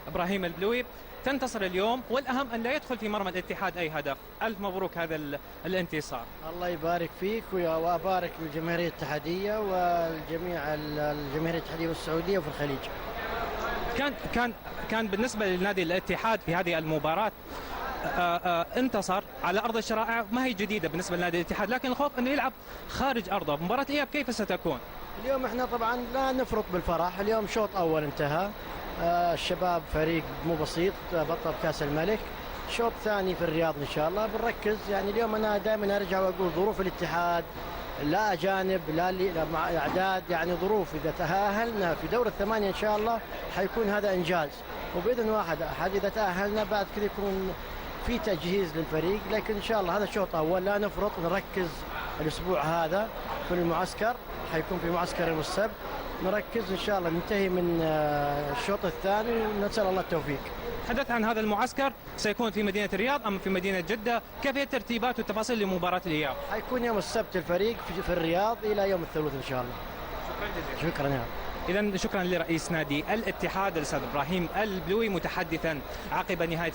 إبراهيم البلوي، تنتصر اليوم والأهم أن لا يدخل في مرمى الاتحاد أي هدف. ألف مبروك هذا الانتصار. الله يبارك فيك وأبارك للجماهيرية الاتحادية والجميع الجماهيرية الاتحادية والسعودية وفي الخليج. كان بالنسبة للنادي الاتحاد في هذه المباراة انتصر على أرض الشرائع، ما هي جديدة بالنسبة لنادي الاتحاد، لكن الخوف أنه يلعب خارج أرضه. مباراة إياب كيف ستكون؟ اليوم احنا طبعا لا نفرط بالفرح، اليوم شوط أول انتهى، الشباب فريق مو بسيط بطل كاس الملك، شوط ثاني في الرياض إن شاء الله بنركز. يعني اليوم أنا دائما أرجع وأقول ظروف الاتحاد لا أجانب لا مع أعداد، يعني ظروف إذا تأهلنا في دور الثمانية إن شاء الله حيكون هذا إنجاز، وبإذن واحد أحد إذا تأهلنا بعد كذا يكون في تجهيز للفريق. لكن إن شاء الله هذا شوط أول، لا نفرط، نركز الأسبوع هذا في المعسكر، حيكون في معسكر يوم السبت، نركز إن شاء الله ننتهي من الشوط الثاني ونسأل الله التوفيق. تحدث عن هذا المعسكر، سيكون في مدينة الرياض أم في مدينة جدة؟ كيف هي الترتيبات والتفاصيل لمباراة الإياب؟ حيكون يوم السبت الفريق في الرياض إلى يوم الثلاث إن شاء الله. شكرا جزيلا. شكرا. إذن شكرا لرئيس نادي الاتحاد الأستاذ إبراهيم البلوي متحدثا عقب نهاية